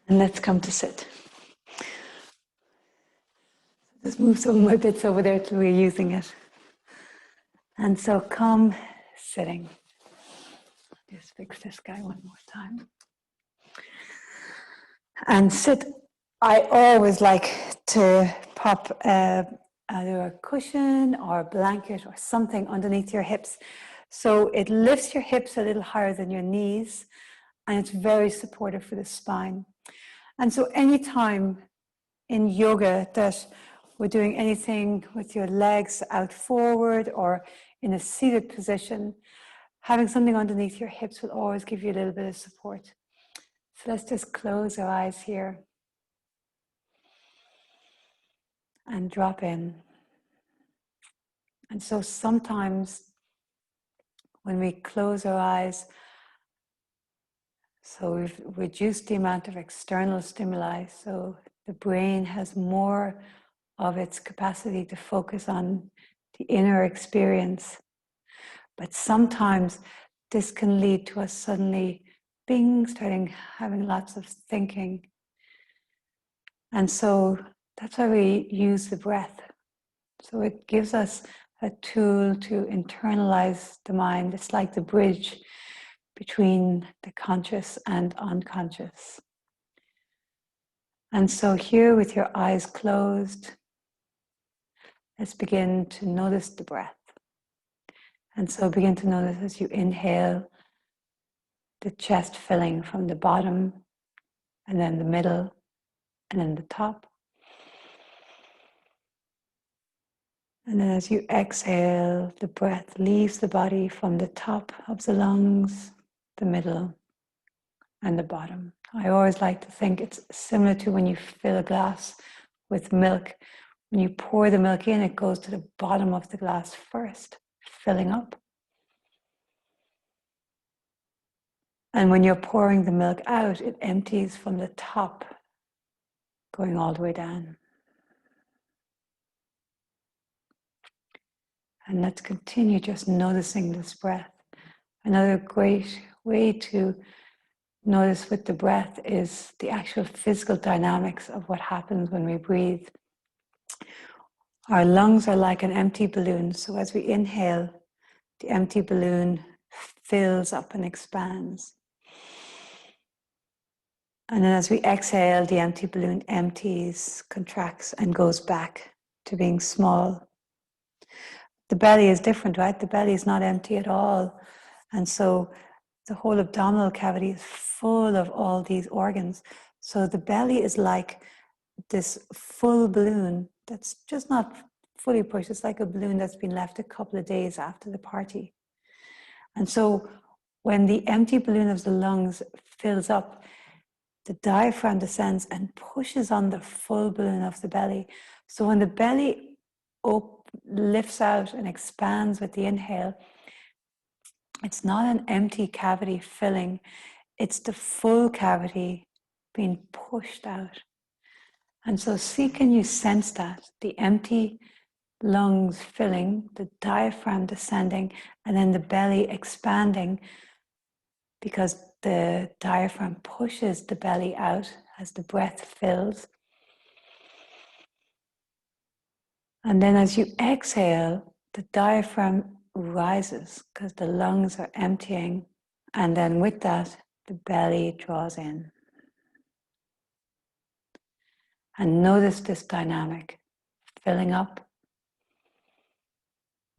And let's come to sit. Just move some of my bits over there till we're using it. And so come sitting. Just fix this guy one more time. And sit. I always like to pop either a cushion or a blanket or something underneath your hips. So it lifts your hips a little higher than your knees, and it's very supportive for the spine. And so anytime in yoga that we're doing anything with your legs out forward or in a seated position, having something underneath your hips will always give you a little bit of support. So let's just close our eyes here and drop in. And so sometimes when we close our eyes, so we've reduced the amount of external stimuli, so the brain has more of its capacity to focus on the inner experience. But sometimes this can lead to us suddenly having lots of thinking. And so that's why we use the breath. So it gives us a tool to internalize the mind. It's like the bridge between the conscious and unconscious. And so here with your eyes closed, let's begin to notice the breath. And so begin to notice as you inhale, the chest filling from the bottom, and then the middle, and then the top. And then as you exhale, the breath leaves the body from the top of the lungs, the middle, and the bottom. I always like to think it's similar to when you fill a glass with milk. When you pour the milk in, it goes to the bottom of the glass first, filling up. And when you're pouring the milk out, it empties from the top, going all the way down. And let's continue just noticing this breath. Another great way to notice with the breath is the actual physical dynamics of what happens when we breathe. Our lungs are like an empty balloon. So as we inhale, the empty balloon fills up and expands. And then as we exhale, the empty balloon empties, contracts, and goes back to being small. The belly is different, right? The belly is not empty at all. And so the whole abdominal cavity is full of all these organs. So the belly is like this full balloon that's just not fully pushed. It's like a balloon that's been left a couple of days after the party. And so when the empty balloon of the lungs fills up, the diaphragm descends and pushes on the full balloon of the belly. So when the belly lifts out and expands with the inhale, it's not an empty cavity filling, it's the full cavity being pushed out. And so can you sense that? The empty lungs filling, the diaphragm descending, and then the belly expanding, because the diaphragm pushes the belly out as the breath fills. And then as you exhale, the diaphragm rises because the lungs are emptying. And then with that, the belly draws in. And notice this dynamic, filling up,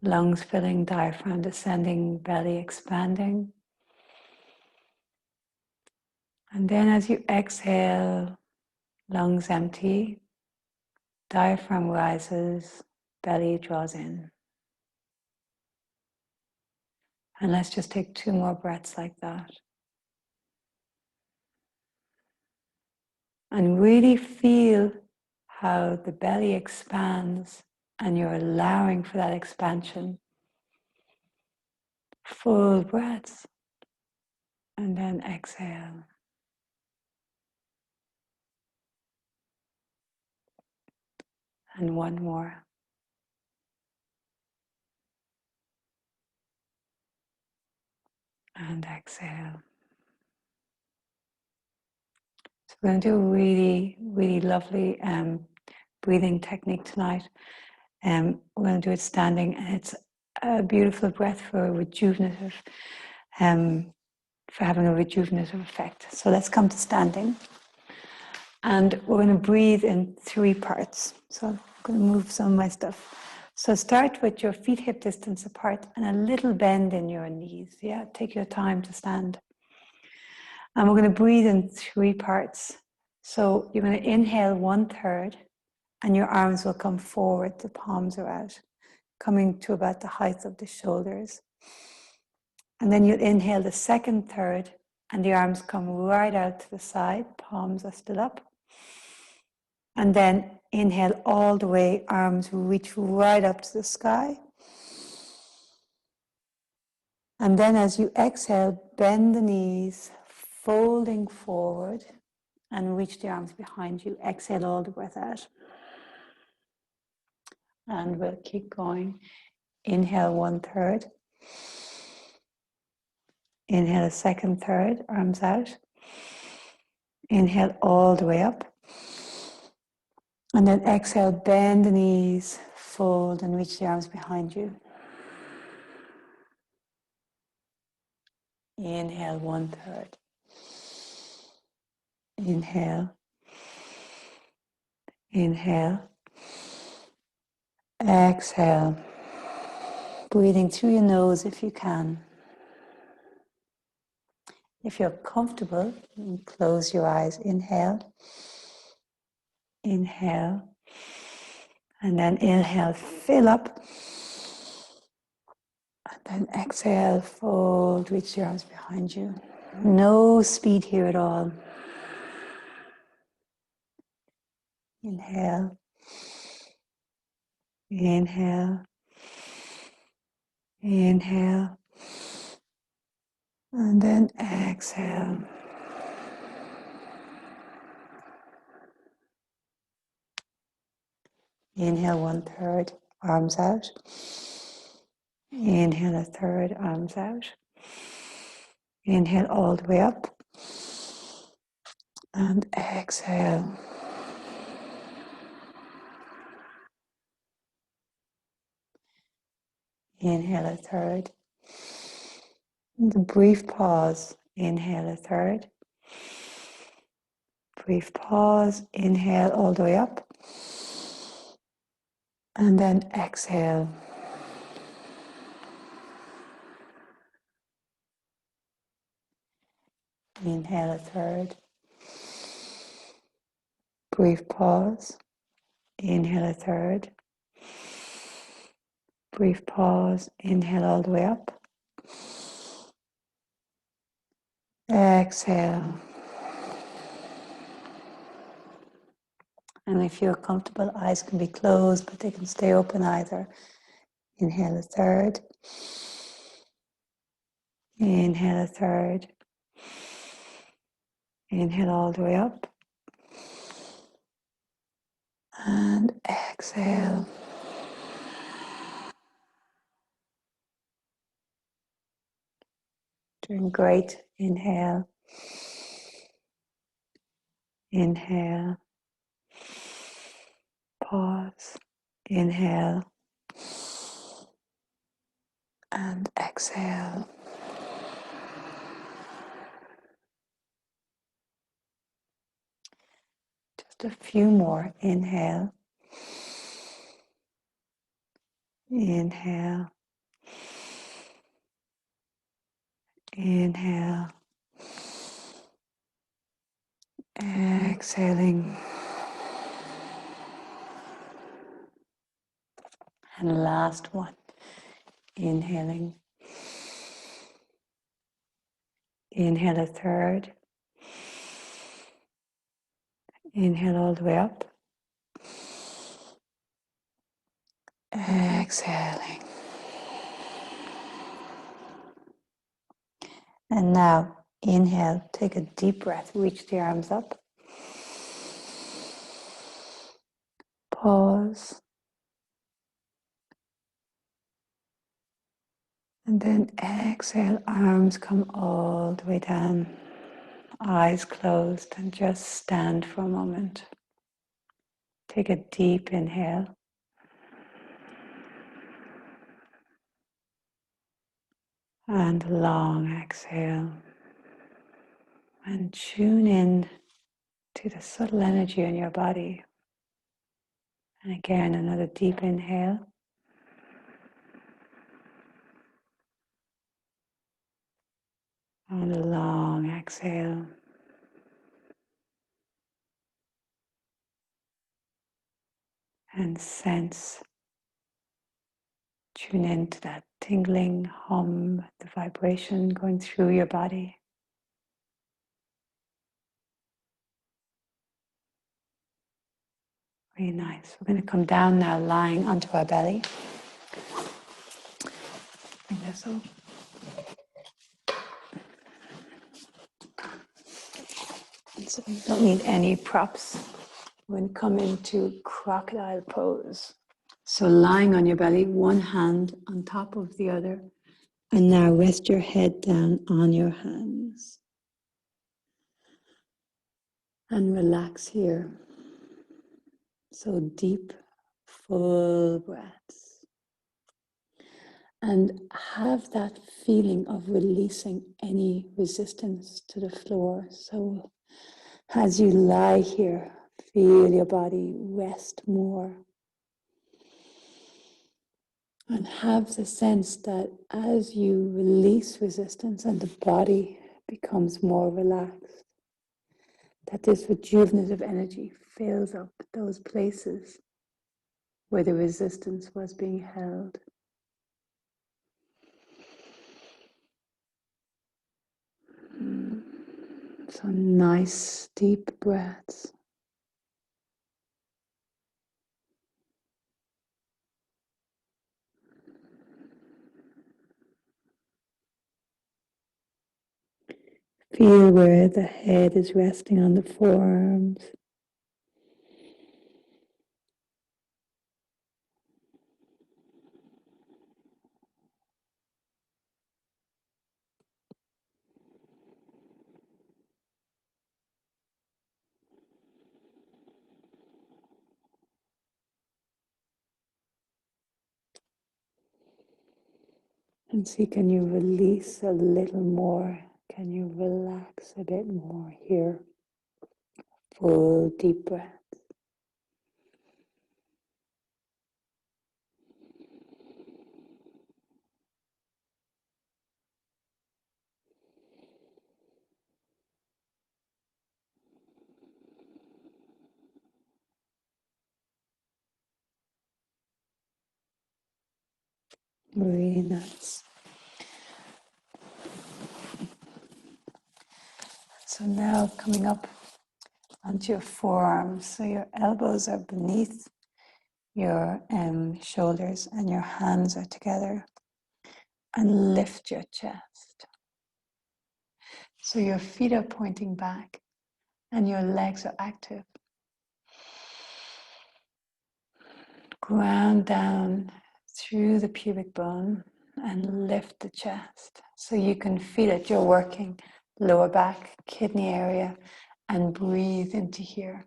lungs filling, diaphragm descending, belly expanding. And then as you exhale, lungs empty, diaphragm rises, belly draws in. And let's just take 2 more breaths like that. And really feel how the belly expands and you're allowing for that expansion. Full breaths. And then exhale. And 1 more. And exhale. So We're going to do a really, really lovely breathing technique tonight. We're going to do it standing, and it's a beautiful breath for rejuvenative, for having a rejuvenative effect. So let's come to standing. And we're going to breathe in 3 parts. So I'm going to move some of my stuff. So start with your feet hip distance apart and a little bend in your knees. Yeah, take your time to stand. And we're going to breathe in 3 parts. So you're going to inhale 1/3 and your arms will come forward, the palms are out, coming to about the height of the shoulders. And then you'll inhale the 2/3 and the arms come right out to the side, palms are still up. And then inhale all the way, arms reach right up to the sky. And then as you exhale, bend the knees, folding forward and reach the arms behind you. Exhale all the breath out. And we'll keep going. Inhale 1/3. Inhale a 2/3, arms out. Inhale all the way up. And then exhale, bend the knees, fold and reach the arms behind you. Inhale 1/3. Inhale. Inhale. Exhale. Breathing through your nose if you can. If you're comfortable, close your eyes. Inhale. Inhale. And then inhale, fill up. And then exhale, fold, reach your arms behind you. No speed here at all. Inhale. Inhale. Inhale. And then exhale. Inhale 1/3, arms out. Inhale a 1/3, arms out. Inhale all the way up. And exhale. Inhale a 1/3. And a brief pause. Inhale a 1/3. Brief pause. Inhale all the way up. And then exhale. Inhale a 1/3. Brief pause. Inhale a 1/3. Brief pause. Inhale all the way up. Exhale. And if you're comfortable, eyes can be closed, but they can stay open either. Inhale a 1/3. Inhale a 1/3. Inhale all the way up. And exhale. Doing great. Inhale. Inhale. Pause. Inhale. And exhale. Just a few more. Inhale. Inhale. Inhale. Exhaling. And last one. Inhaling. Inhale a 1/3. Inhale all the way up. Exhaling. And now, inhale, take a deep breath, reach the arms up. Pause. And then exhale, arms come all the way down. eyes closed, and just stand for a moment. Take a deep inhale. And a long exhale. And tune in to the subtle energy in your body. And again, another deep inhale. And a long exhale. And sense, tune into that tingling hum, the vibration going through your body. Really nice. We're going to come down now, lying onto our belly. Bring this up. So you don't need any props. We're going to come into crocodile pose. So lying on your belly, one hand on top of the other. And now rest your head down on your hands. And relax here. So deep, full breaths. And have that feeling of releasing any resistance to the floor. So as you lie here, feel your body rest more. And have the sense that as you release resistance and the body becomes more relaxed, that this rejuvenative energy fills up those places where the resistance was being held. So nice deep breaths. Feel where the head is resting on the forearms. And see, can you release a little more? Can you relax a bit more here? Full deep breath. Really nice. So now coming up onto your forearms. So your elbows are beneath your shoulders and your hands are together. And lift your chest. So your feet are pointing back and your legs are active. Ground down through the pubic bone and lift the chest. So you can feel it. You're working lower back, kidney area, and breathe into here.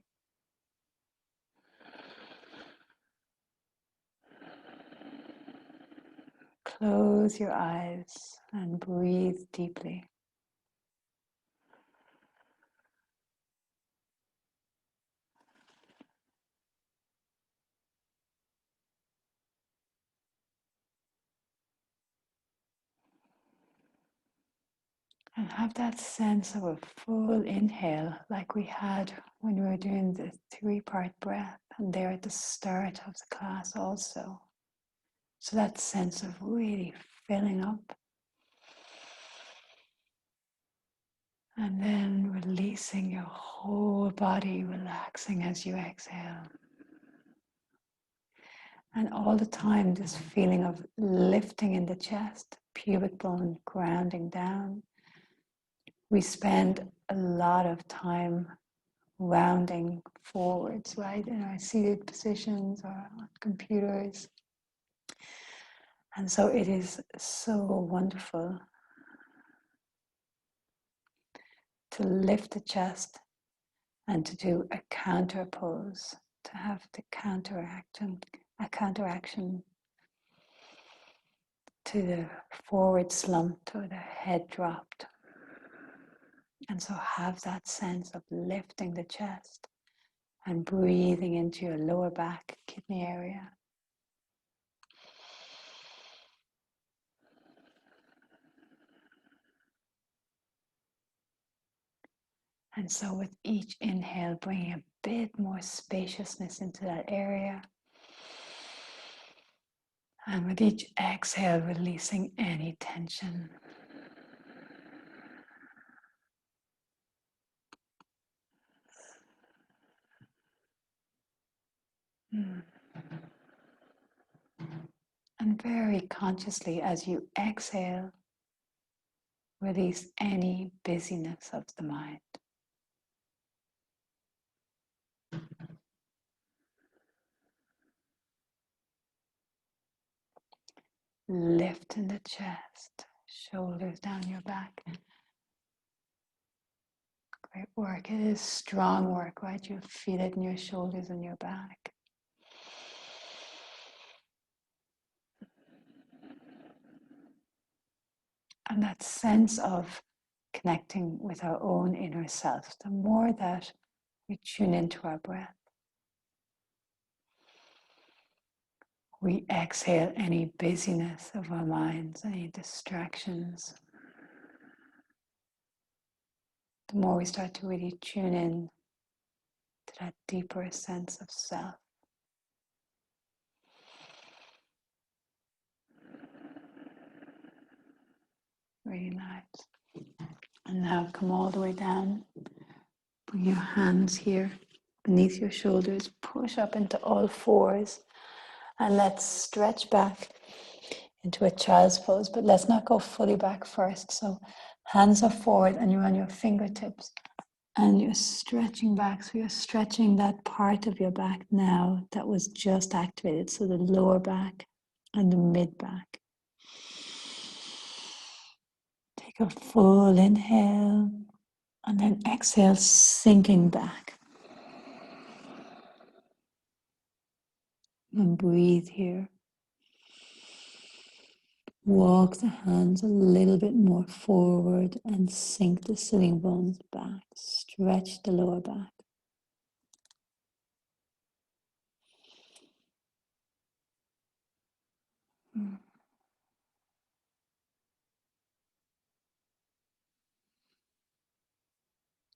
Close your eyes and breathe deeply. And have that sense of a full inhale like we had when we were doing the 3-part breath and there at the start of the class also. So that sense of really filling up. And then releasing your whole body, relaxing as you exhale. And all the time, this feeling of lifting in the chest, pubic bone grounding down. We spend a lot of time rounding forwards, right, in our seated positions or on computers. And so it is so wonderful to lift the chest and to do a counter pose, to have the a counteraction to the forward slumped or the head dropped. And so have that sense of lifting the chest and breathing into your lower back kidney area. And so with each inhale, bringing a bit more spaciousness into that area. And with each exhale, releasing any tension. And very consciously, as you exhale, release any busyness of the mind. Lifting the chest, shoulders down your back. Great work. It is strong work, right? You feel it in your shoulders and your back. And that sense of connecting with our own inner self, the more that we tune into our breath, we exhale any busyness of our minds, any distractions. The more we start to really tune in to that deeper sense of self. Really nice. And now come all the way down. Bring your hands here beneath your shoulders. Push up into all fours. And let's stretch back into a child's pose. But let's not go fully back first. So hands are forward and you're on your fingertips. And you're stretching back. So you're stretching that part of your back now that was just activated. So the lower back and the mid back. Take a full inhale and then exhale, sinking back. And breathe here. Walk the hands a little bit more forward and sink the sitting bones back. Stretch the lower back.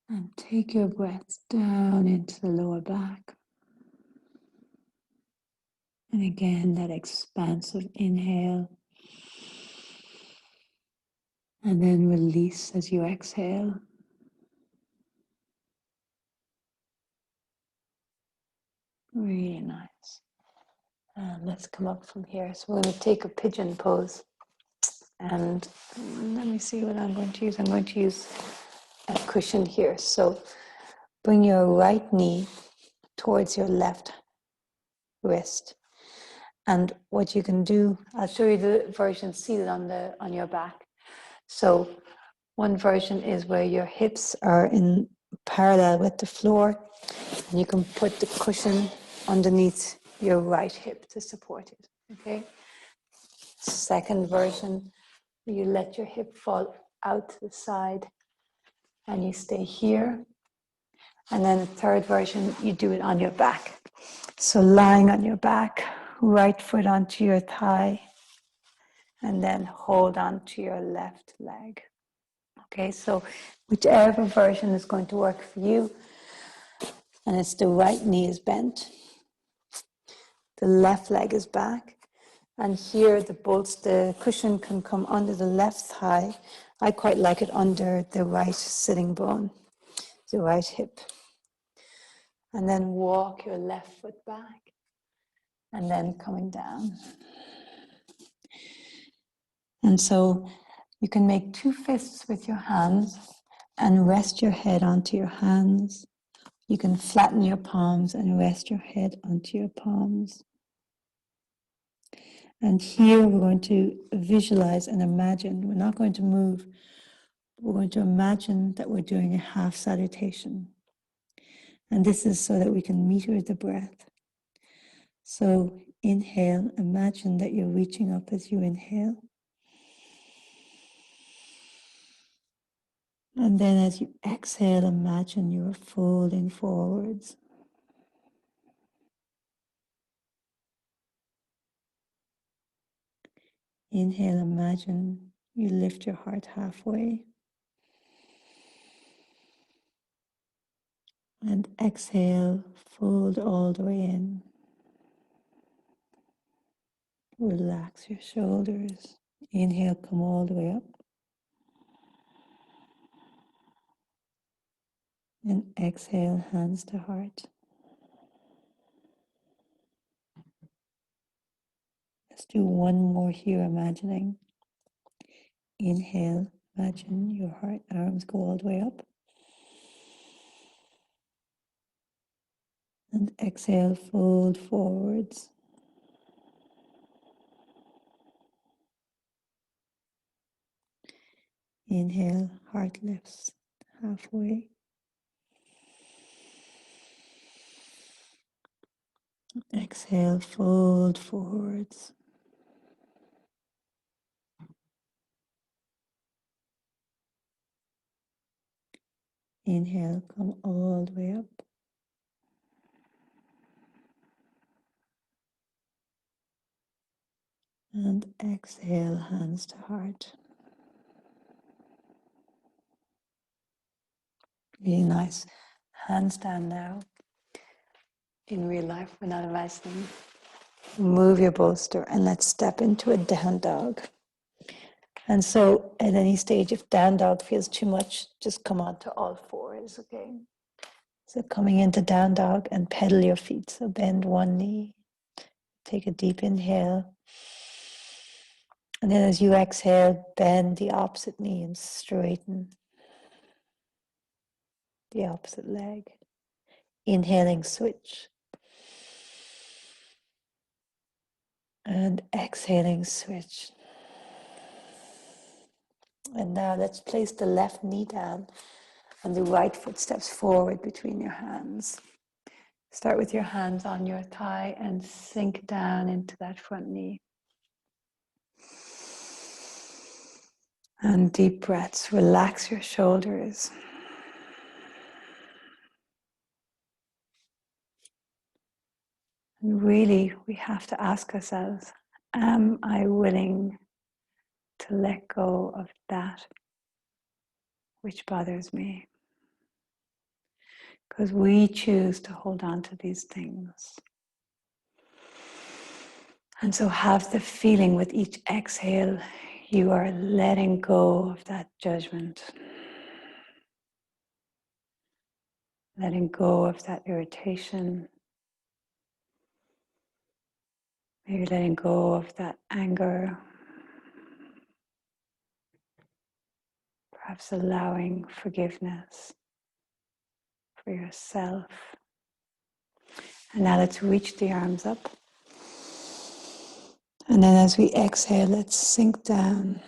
And take your breaths down into the lower back. And again, that expansive inhale. And then release as you exhale. Really nice. And let's come up from here. So we're going to take a pigeon pose. And let me see what I'm going to use. I'm going to use a cushion here. So bring your right knee towards your left wrist. And what you can do, I'll show you the version seated on your back. So one version is where your hips are in parallel with the floor, and you can put the cushion underneath your right hip to support it. Okay. Second version, you let your hip fall out to the side and you stay here. And then the third version, you do it on your back. So lying on your back, right foot onto your thigh, and then hold on to your left leg. Okay, so whichever version is going to work for you. And it's the right knee is bent. The left leg is back. And here the cushion can come under the left thigh. I quite like it under the right sitting bone, the right hip. And then walk your left foot back. And then coming down. And so you can make two fists with your hands and rest your head onto your hands. You can flatten your palms and rest your head onto your palms. And here we're going to visualize and imagine. We're not going to move. We're going to imagine that we're doing a half salutation. And this is so that we can meter the breath. So inhale, imagine that you're reaching up as you inhale. And then as you exhale, imagine you're folding forwards. Inhale, imagine you lift your heart halfway. And exhale, fold all the way in. Relax your shoulders. Inhale, come all the way up. And exhale, hands to heart. Let's do one more here, imagining. Inhale, imagine your heart, arms go all the way up. And exhale, fold forwards. Inhale, heart lifts halfway. Exhale, fold forwards. Inhale, come all the way up. And exhale, hands to heart. Really nice. Handstand now. In real life, we're not imagining. Move your bolster and let's step into a down dog. And so at any stage, if down dog feels too much, just come on to all fours, okay? So coming into down dog and pedal your feet. So bend one knee, take a deep inhale. And then as you exhale, bend the opposite knee and straighten the opposite leg. Inhaling, switch. And exhaling, switch. And now let's place the left knee down and the right foot steps forward between your hands. Start with your hands on your thigh and sink down into that front knee. And deep breaths, relax your shoulders. And really, we have to ask ourselves, am I willing to let go of that which bothers me? Because we choose to hold on to these things. And so have the feeling with each exhale, you are letting go of that judgment. Letting go of that irritation. Maybe letting go of that anger. Perhaps allowing forgiveness for yourself. And now let's reach the arms up. And then as we exhale, let's sink down,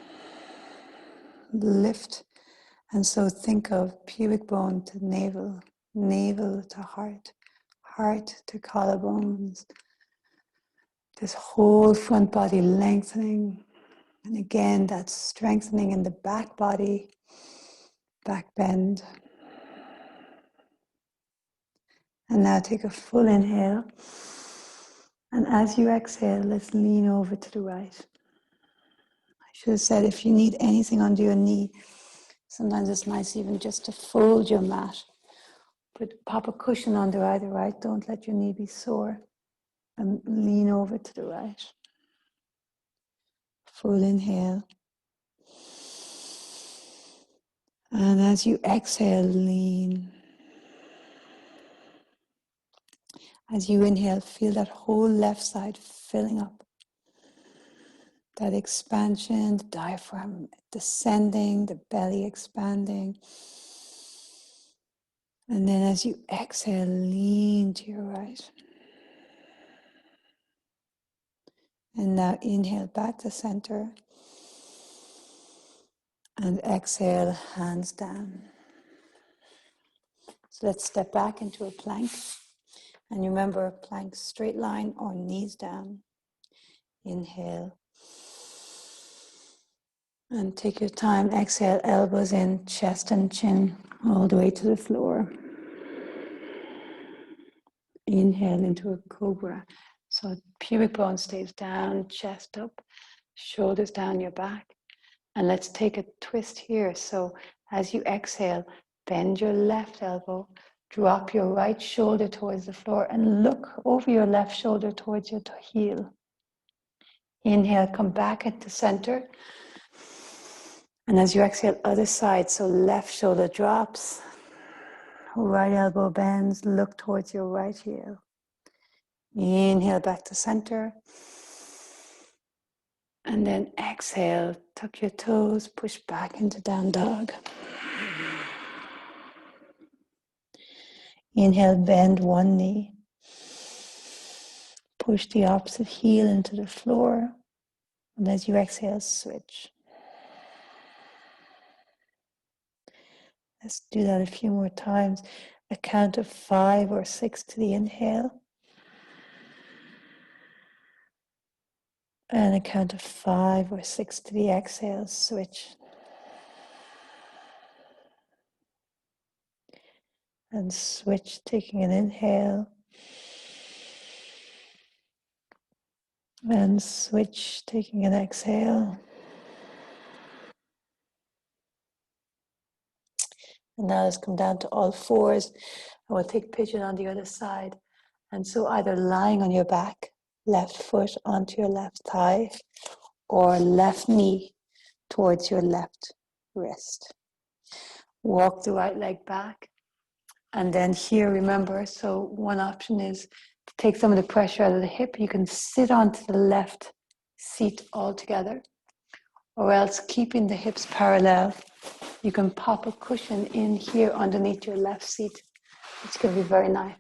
lift. And so think of pubic bone to navel, navel to heart, heart to collarbones. This whole front body lengthening. And again, that's strengthening in the back body, back bend. And now take a full inhale. And as you exhale, let's lean over to the right. I should have said if you need anything under your knee, sometimes it's nice even just to fold your mat. Pop a cushion under either, right? Don't let your knee be sore. And lean over to the right. Full inhale. And as you exhale, lean. As you inhale, feel that whole left side filling up. That expansion, the diaphragm descending, the belly expanding. And then as you exhale, lean to your right. And now inhale back to center. And exhale, hands down. So let's step back into a plank. And remember, plank straight line or knees down. Inhale. And take your time. Exhale, elbows in, chest and chin all the way to the floor. Inhale into a cobra. So pubic bone stays down, chest up, shoulders down your back. And let's take a twist here. So as you exhale, bend your left elbow, drop your right shoulder towards the floor and look over your left shoulder towards your heel. Inhale, come back into center. And as you exhale, other side. So left shoulder drops, right elbow bends, look towards your right heel. Inhale back to center. And then exhale, tuck your toes, push back into down dog. Inhale, bend one knee. Push the opposite heel into the floor. And as you exhale, switch. Let's do that a few more times. A count of 5 or 6 to the inhale. And a count of 5 or 6 to the exhale, switch. And switch, taking an inhale. And switch, taking an exhale. And now let's come down to all fours. And we'll take pigeon on the other side. And so either lying on your back, left foot onto your left thigh, or left knee towards your left wrist. Walk the right leg back. And then here, remember, so one option is to take some of the pressure out of the hip. You can sit onto the left seat altogether, or else keeping the hips parallel, you can pop a cushion in here underneath your left seat, which can be very nice.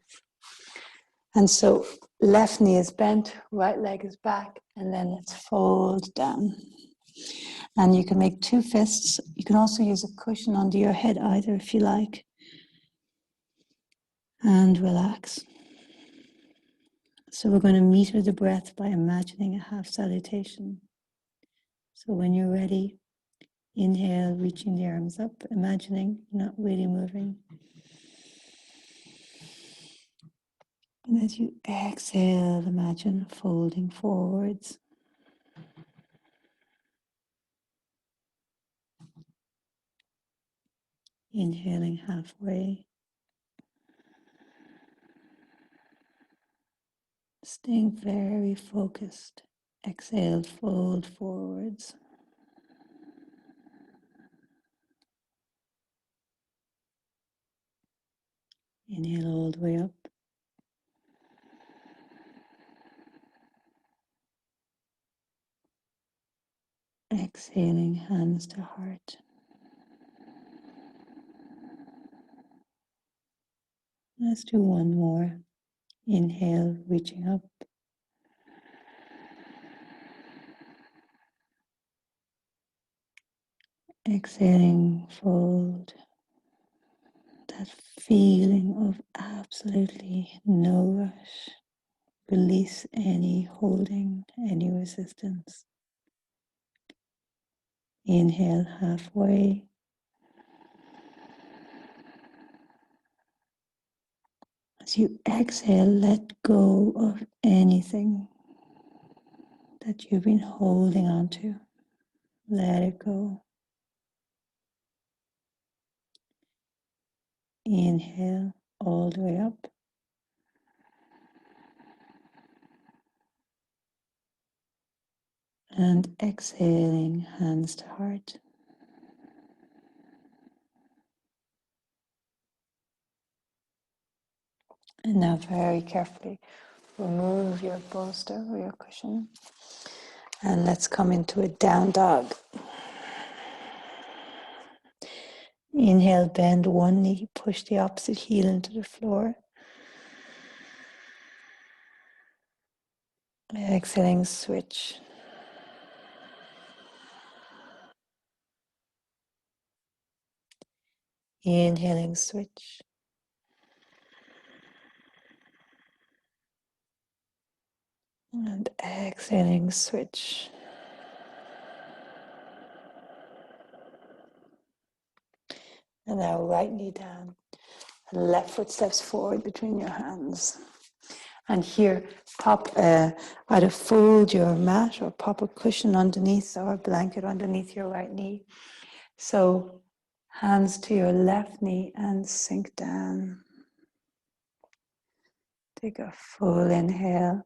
And so left knee is bent, right leg is back, and then let's fold down. And you can make 2 fists. You can also use a cushion under your head either if you like. And relax. So we're going to meter the breath by imagining a half salutation. So when you're ready, inhale, reaching the arms up, imagining, not really moving. And as you exhale, imagine folding forwards. Inhaling halfway. Staying very focused. Exhale, fold forwards. Inhale all the way up. Exhaling, hands to heart. Let's do one more. Inhale, reaching up. Exhaling, fold. That feeling of absolutely no rush. Release any holding, any resistance. Inhale halfway. As you exhale, let go of anything that you've been holding on to. Let it go. Inhale all the way up. And exhaling, hands to heart. And now very carefully remove your bolster or your cushion. And let's come into a down dog. Inhale, bend one knee, push the opposite heel into the floor. Exhaling, switch. Inhaling, switch. And exhaling, switch. And now right knee down. Left foot steps forward between your hands. And here, either fold your mat or pop a cushion underneath or a blanket underneath your right knee. So hands to your left knee and sink down. Take a full inhale.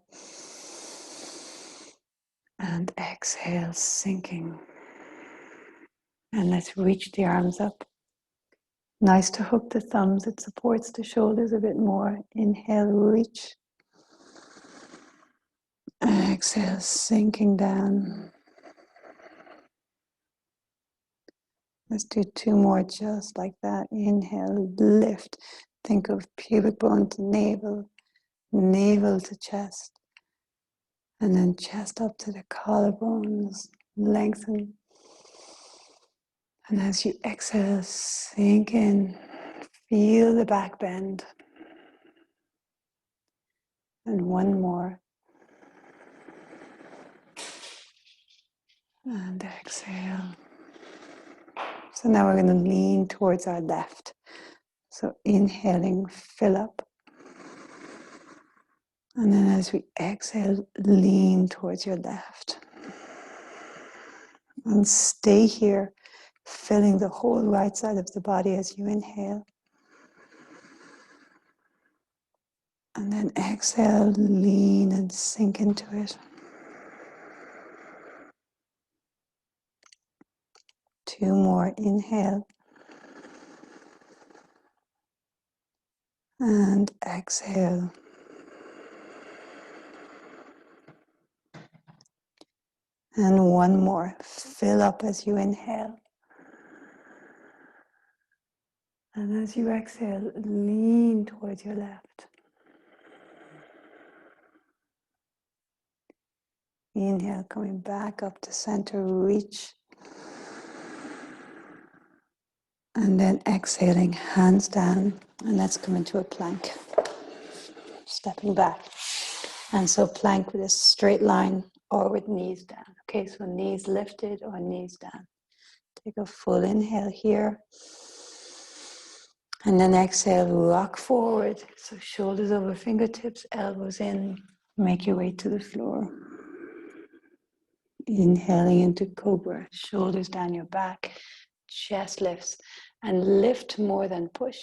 And exhale, sinking. And let's reach the arms up. Nice to hook the thumbs. It supports the shoulders a bit more. Inhale, reach. Exhale, sinking down. Let's do two more just like that. Inhale, lift. Think of pubic bone to navel, navel to chest, and then chest up to the collarbones. Lengthen. And as you exhale, sink in. Feel the back bend. And one more. And exhale. So now we're going to lean towards our left. So inhaling, fill up. And then as we exhale, lean towards your left. And stay here, filling the whole right side of the body as you inhale. And then exhale, lean and sink into it. Two more, inhale. And exhale. And one more, fill up as you inhale. And as you exhale, lean towards your left. Inhale, coming back up to center, reach. And then exhaling, hands down. And let's come into a plank. Stepping back. And so plank with a straight line or with knees down. Okay, so knees lifted or knees down. Take a full inhale here. And then exhale, rock forward. So shoulders over fingertips, elbows in. Make your way to the floor. Inhaling into cobra, shoulders down your back, chest lifts, and lift more than push.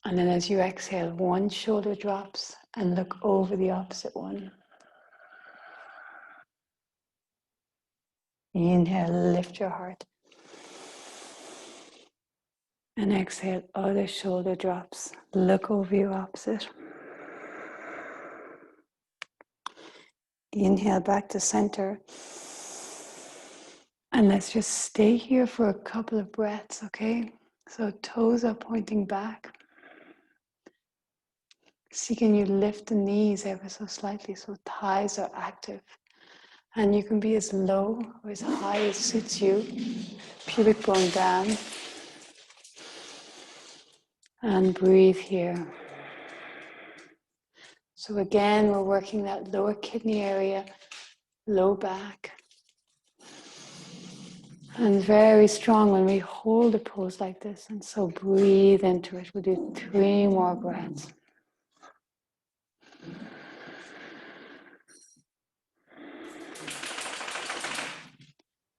And then as you exhale, one shoulder drops and look over the opposite one. Inhale, lift your heart. And exhale, other shoulder drops. Look over your opposite. Inhale back to center. And let's just stay here for a couple of breaths, okay? So toes are pointing back. See, can you lift the knees ever so slightly so thighs are active? And you can be as low or as high as suits you. Pubic bone down. And breathe here. So again, we're working that lower kidney area, low back. And very strong when we hold a pose like this. And so breathe into it. We'll do 3 more breaths.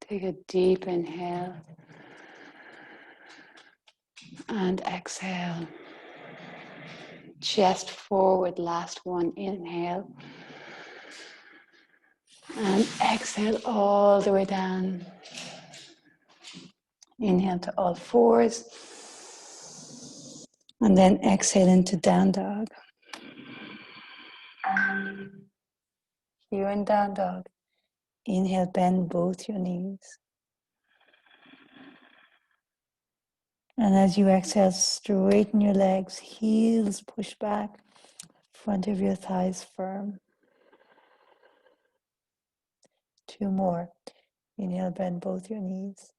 Take a deep inhale. And exhale. Chest forward, last one. Inhale. And exhale all the way down. Inhale to all fours. And then exhale into down dog. Here in down dog. Inhale, bend both your knees. And as you exhale, straighten your legs, heels push back, front of your thighs firm. 2 more. Inhale, bend both your knees.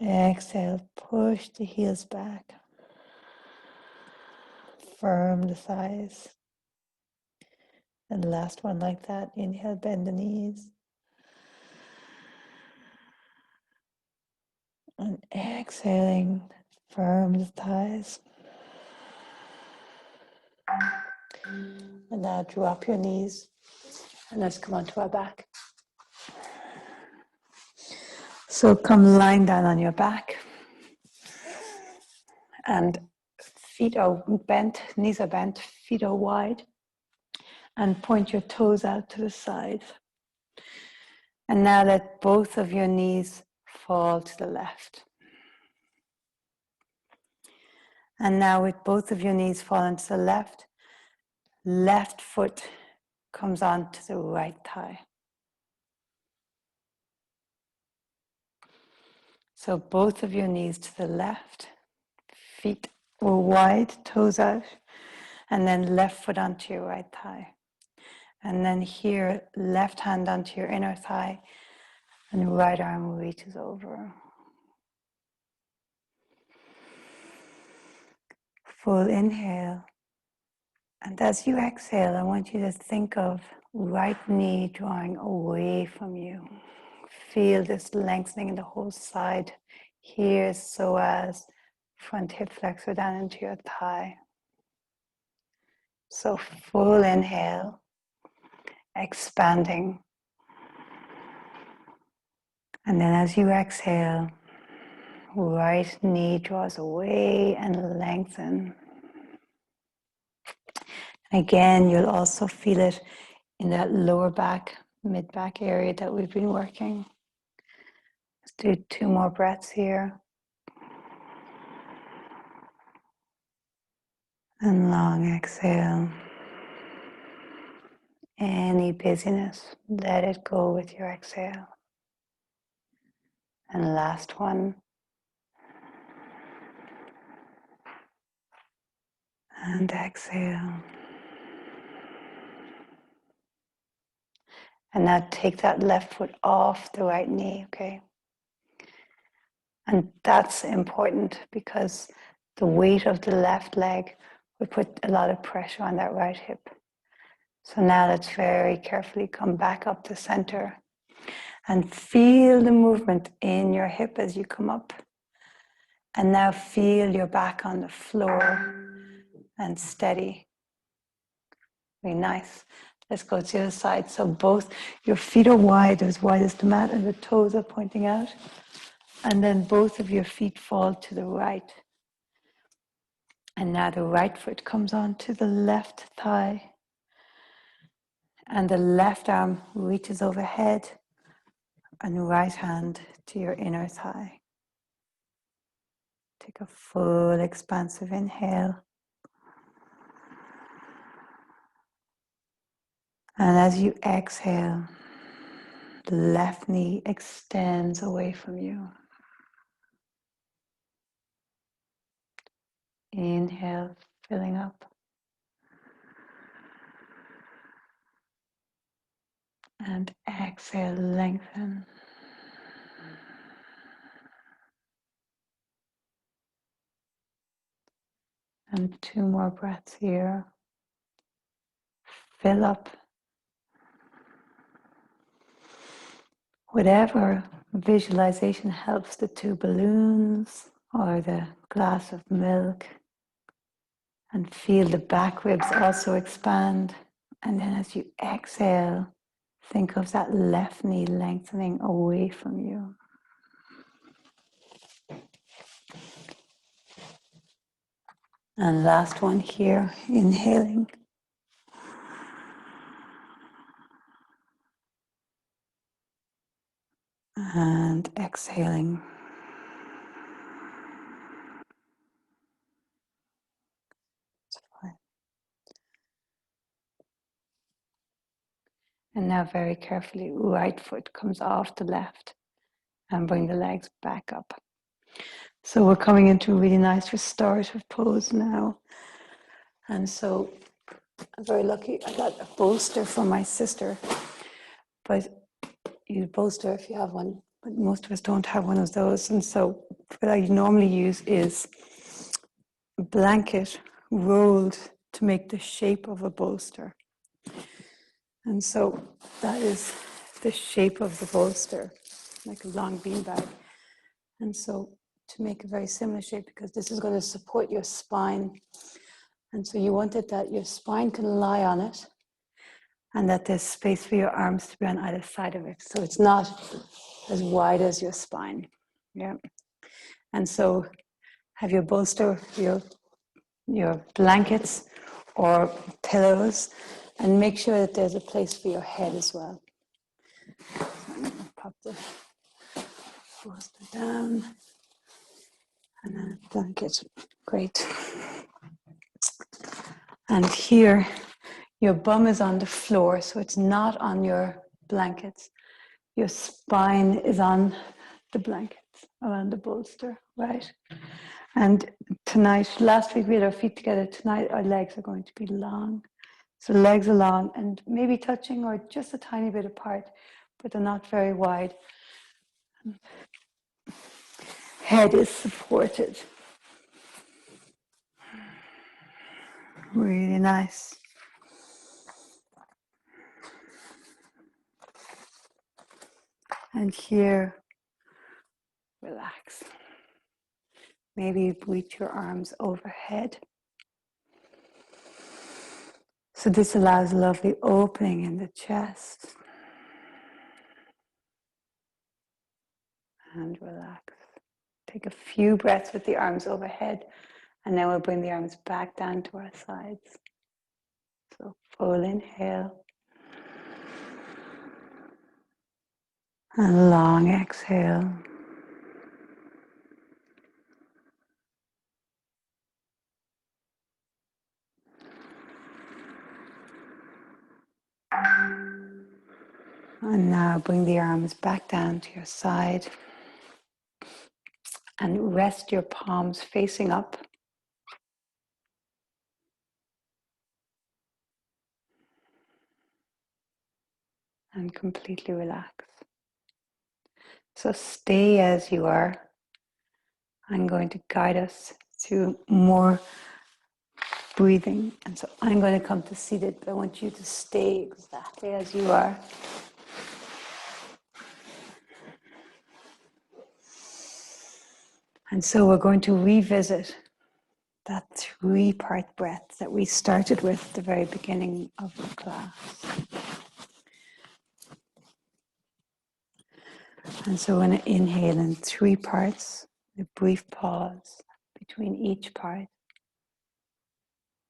Exhale, push the heels back. Firm the thighs. And the last one like that. Inhale, bend the knees. And exhaling, firm the thighs. And now drop your knees. And let's come onto our back. So come lying down on your back. And feet are bent, knees are bent, feet are wide. And point your toes out to the side. And now let both of your knees fall to the left. And now with both of your knees falling to the left, left foot comes onto the right thigh. So both of your knees to the left, feet were wide, toes out, and then left foot onto your right thigh. And then here, left hand onto your inner thigh, and right arm reaches over. Full inhale. And as you exhale, I want you to think of right knee drawing away from you. Feel this lengthening in the whole side here, so as front hip flexor down into your thigh. So full inhale, expanding. And then as you exhale, right knee draws away and lengthen. Again, you'll also feel it in that lower back, mid-back area that we've been working. Let's do 2 more breaths here. And long exhale. Any busyness, let it go with your exhale. And last one. And exhale. And now take that left foot off the right knee, okay? And that's important because the weight of the left leg would put a lot of pressure on that right hip. So now let's very carefully come back up to center and feel the movement in your hip as you come up. And now feel your back on the floor and steady. Very nice. Let's go to the other side. So both your feet are wide as the mat, and the toes are pointing out. And then both of your feet fall to the right. And now the right foot comes onto the left thigh. And the left arm reaches overhead, and right hand to your inner thigh. Take a full expansive inhale. And as you exhale, the left knee extends away from you. Inhale, filling up. And exhale, lengthen. And 2 more breaths here. Fill up. Whatever visualization helps, the 2 balloons or the glass of milk. And feel the back ribs also expand. And then as you exhale, think of that left knee lengthening away from you. And last one here, inhaling. And exhaling. And now very carefully, right foot comes off the left and bring the legs back up. So we're coming into a really nice restorative pose now. And so I'm very lucky. I got a bolster from my sister, but you bolster if you have one. but most of us don't have one of those. And so what I normally use is a blanket rolled to make the shape of a bolster. And so that is the shape of the bolster, like a long beanbag. And so to make a very similar shape, because this is going to support your spine. And so you want it that your spine can lie on it and that there's space for your arms to be on either side of it. So it's not as wide as your spine. Yeah. And so have your bolster, your blankets or pillows, and make sure that there's a place for your head as well. So I'm going to pop the bolster down and then a blanket. Great. And here, your bum is on the floor, so it's not on your blankets. Your spine is on the blankets, around the bolster, right? And tonight, last week we had our feet together. Tonight, our legs are going to be long. So legs are long and maybe touching or just a tiny bit apart, but they're not very wide. Head is supported. Really nice. And here, relax. Maybe you reach your arms overhead. So this allows a lovely opening in the chest. And relax. Take a few breaths with the arms overhead, and then we'll bring the arms back down to our sides. So full inhale. And long exhale. And now bring the arms back down to your side and rest your palms facing up. And completely relax. So stay as you are. I'm going to guide us through more breathing. And so I'm going to come to seated, but I want you to stay exactly as you are. And so we're going to revisit that three-part breath that we started with at the very beginning of the class. And so we're going to inhale in three parts, a brief pause between each part.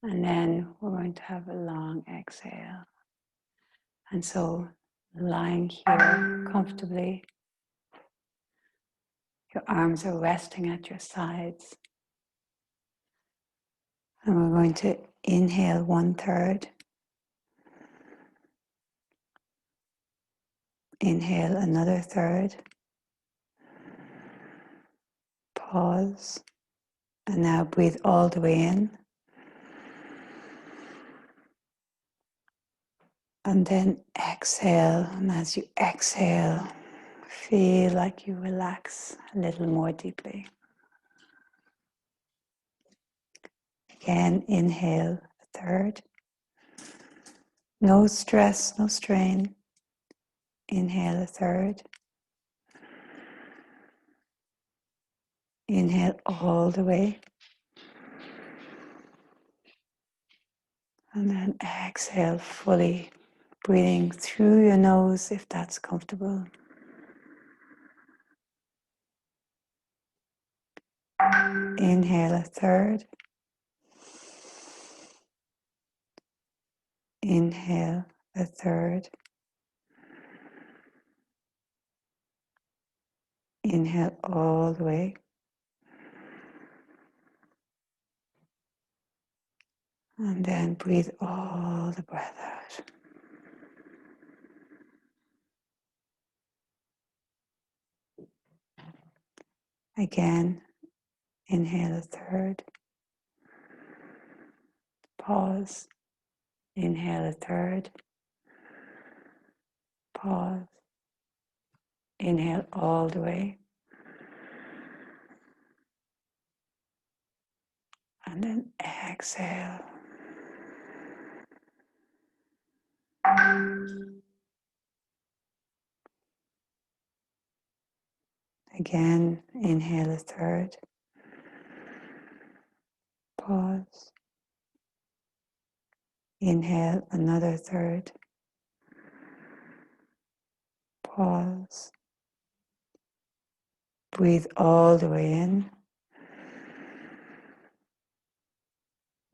And then we're going to have a long exhale. And so lying here comfortably, your arms are resting at your sides. And we're going to inhale 1/3. Inhale another third. Pause. And now breathe all the way in. And then exhale. And as you exhale, feel like you relax a little more deeply. Again, inhale 1/3. No stress, no strain. Inhale 1/3. Inhale all the way. And then exhale fully, breathing through your nose if that's comfortable. Inhale 1/3. Inhale 1/3. Inhale all the way. And then breathe all the breath out. Again, inhale 1/3. Pause. Inhale 1/3. Pause. Inhale all the way. And then exhale. Again, inhale a third. Pause. Inhale another third. Pause. Breathe all the way in.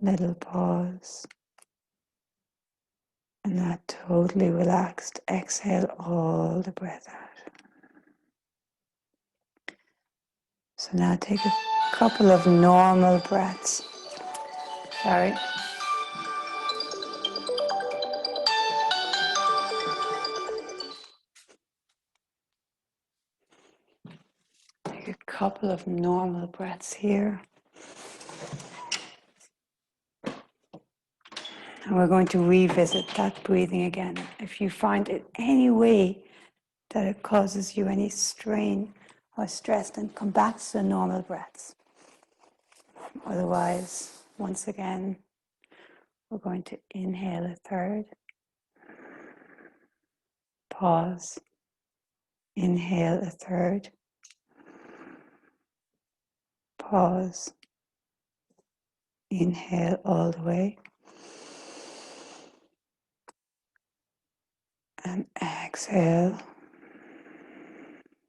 Little pause. And that totally relaxed. Exhale all the breath out. So now take a couple of normal breaths. Sorry. Take a couple of normal breaths here. And we're going to revisit that breathing again. If you find it any way that it causes you any strain or stress, then come back to the normal breaths. Otherwise, once again, we're going to inhale a third. Pause. Inhale a third. Pause. Inhale all the way. And exhale.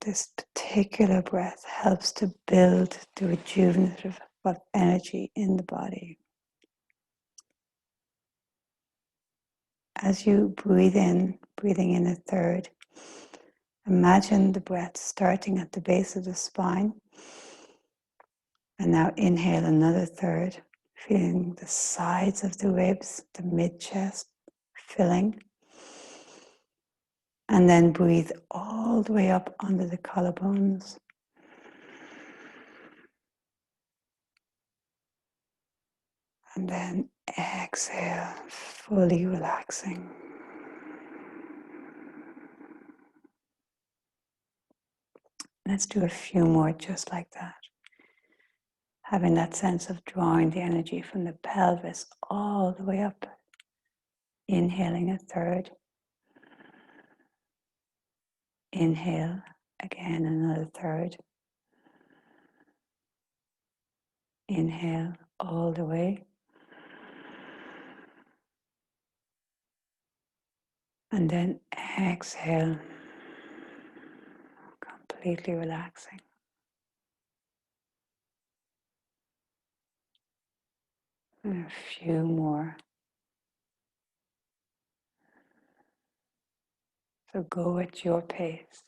This particular breath helps to build the rejuvenative of energy in the body. As you breathe in, breathing in a third, imagine the breath starting at the base of the spine. And now inhale another third, feeling the sides of the ribs, the mid-chest filling. And then breathe all the way up under the collarbones. And then exhale, fully relaxing. Let's do a few more just like that. Having that sense of drawing the energy from the pelvis all the way up. Inhaling a third. Inhale, again another third. Inhale all the way. And then exhale, completely relaxing. And a few more. So go at your pace.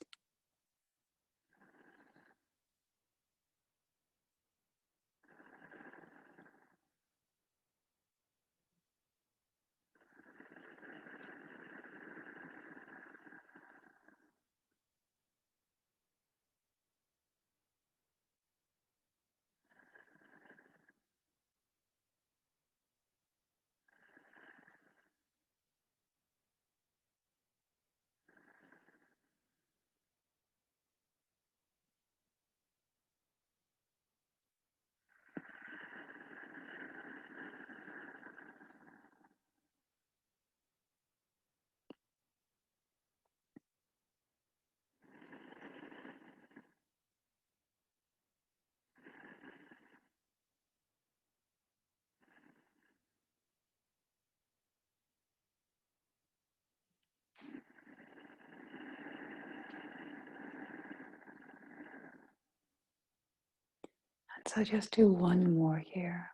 And so just do one more here.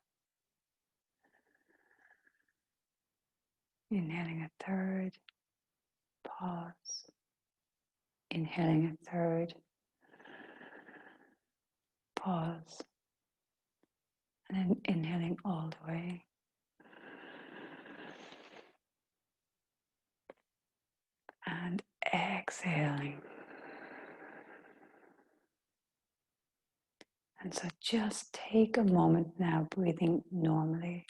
Inhaling a third. Pause. Inhaling a third. Pause. And then inhaling all the way. And exhaling. And so just take a moment now, breathing normally.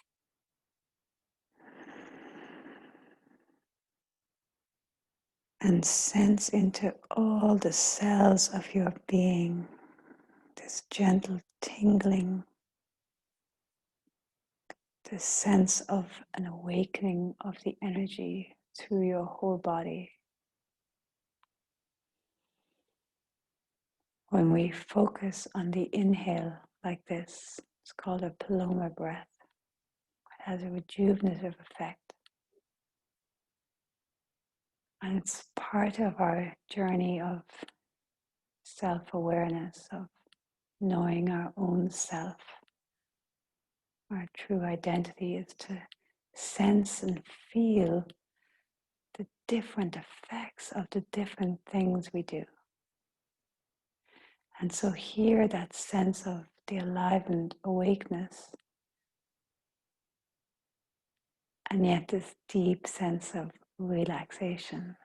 and sense into all the cells of your being, this gentle tingling, this sense of an awakening of the energy through your whole body. When we focus on the inhale like this, it's called a Paloma breath. It has a rejuvenative effect. And it's part of our journey of self-awareness, of knowing our own self. Our true identity is to sense and feel the different effects of the different things we do. And so here, that sense of the enlivened awakeness, and yet this deep sense of relaxation.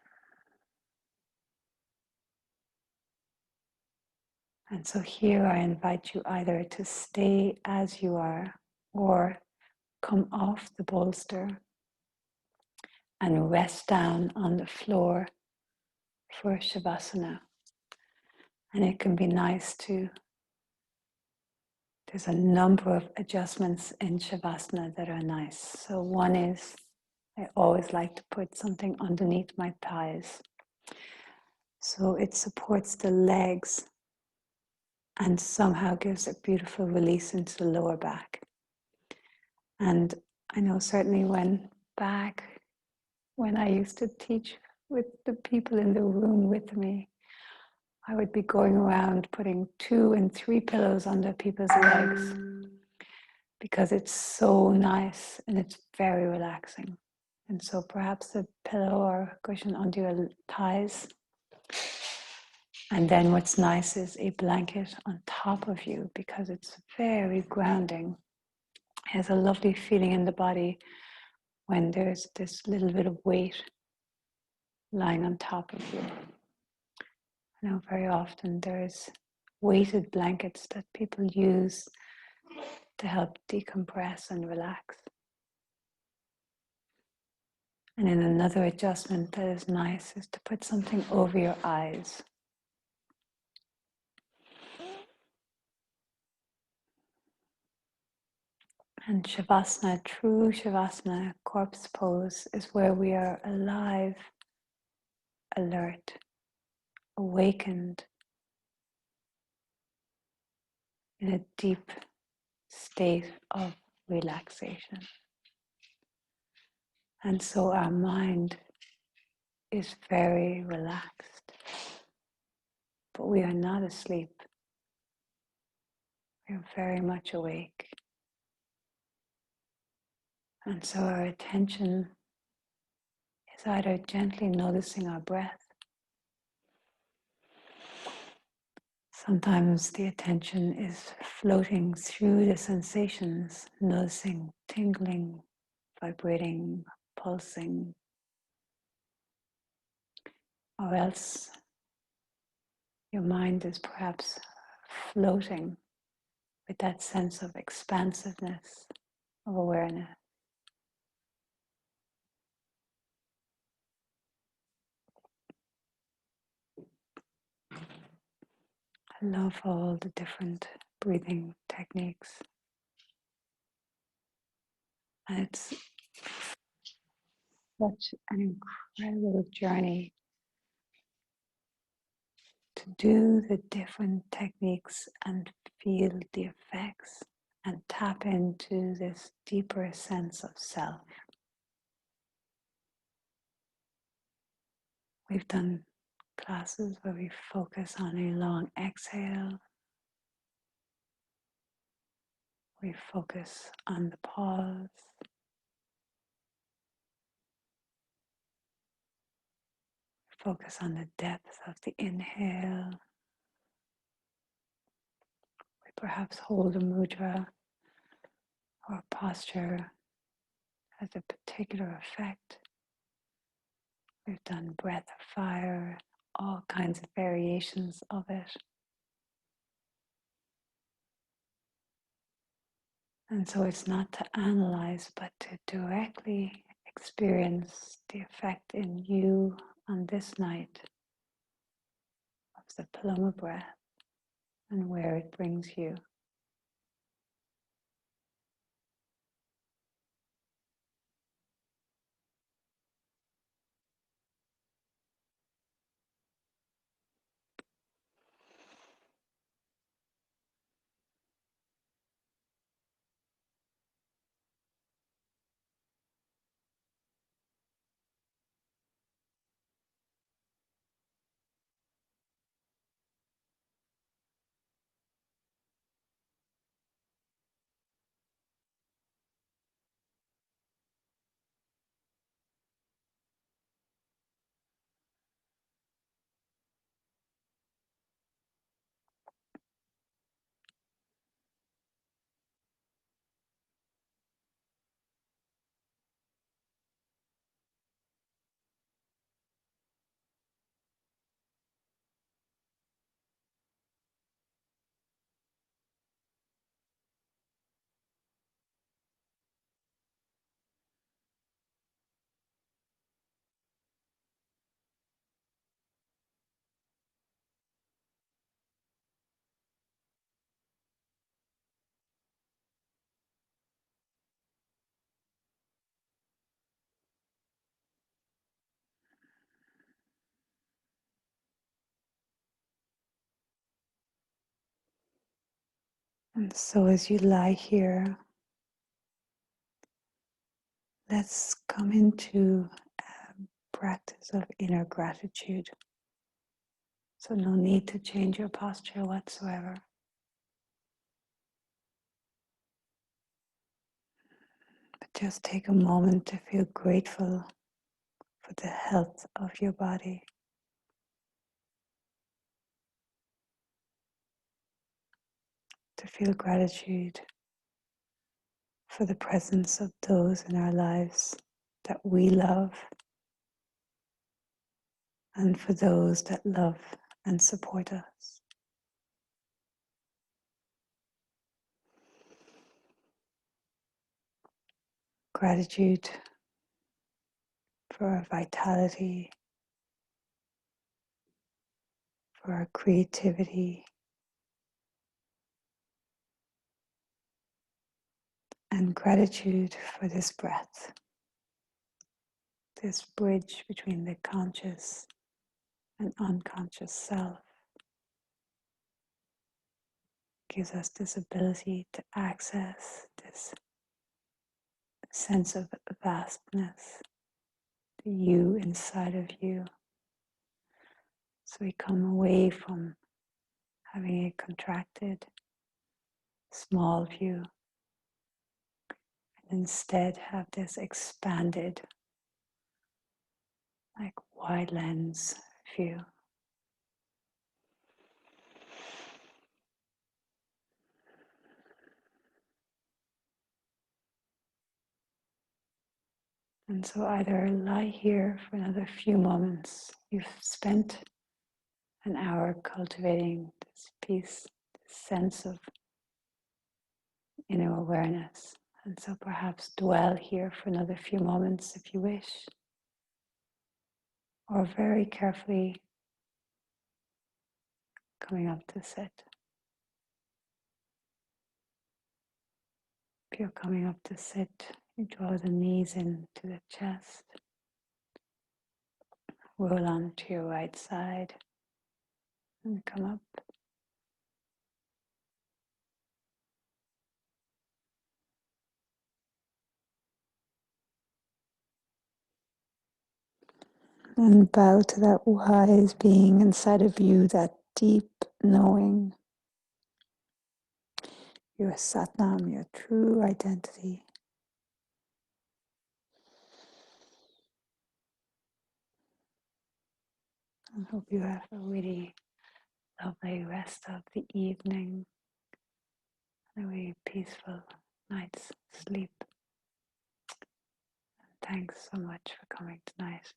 And so here I invite you either to stay as you are or come off the bolster and rest down on the floor for Shavasana. And it can be nice to, there's a number of adjustments in Shavasana that are nice. So one is, I always like to put something underneath my thighs. So it supports the legs and somehow gives a beautiful release into the lower back. And I know certainly when I used to teach with the people in the room with me, I would be going around putting 2 and 3 pillows under people's legs because it's so nice and it's very relaxing. And so perhaps a pillow or cushion under your thighs. And then what's nice is a blanket on top of you because it's very grounding. It has a lovely feeling in the body when there's this little bit of weight lying on top of you. I know very often there's weighted blankets that people use to help decompress and relax. And then another adjustment that is nice is to put something over your eyes. And Shavasana, true Shavasana, corpse pose, is where we are alive, alert, awakened, in a deep state of relaxation. And so our mind is very relaxed, but we are not asleep. We are very much awake. And so our attention is either gently noticing our breath. Sometimes the attention is floating through the sensations, noticing tingling, vibrating, pulsing. Or else your mind is perhaps floating with that sense of expansiveness, of awareness. I love all the different breathing techniques. And it's such an incredible journey to do the different techniques and feel the effects and tap into this deeper sense of self. We've done classes where we focus on a long exhale. We focus on the pause. Focus on the depth of the inhale. We perhaps hold a mudra or posture has a particular effect. We've done breath of fire, all kinds of variations of it. And so it's not to analyze, but to directly experience the effect in you on this night of the Paloma breath and where it brings you. And so as you lie here, let's come into a practice of inner gratitude. So no need to change your posture whatsoever. But just take a moment to feel grateful for the health of your body. To feel gratitude for the presence of those in our lives that we love, and for those that love and support us. Gratitude for our vitality, for our creativity, and gratitude for this breath, this bridge between the conscious and unconscious self. Gives us this ability to access this sense of vastness, the you inside of you. So we come away from having a contracted, small view, and instead have this expanded, like wide lens view. And so either lie here for another few moments. You've spent an hour cultivating this peace, this sense of inner awareness. And so perhaps dwell here for another few moments if you wish. Or very carefully coming up to sit. If you're coming up to sit, you draw the knees into the chest. Roll onto your right side and come up. And bow to that wise being inside of you, that deep knowing, your Satnam, your true identity. I hope you have a really lovely rest of the evening, a really peaceful night's sleep. Thanks so much for coming tonight.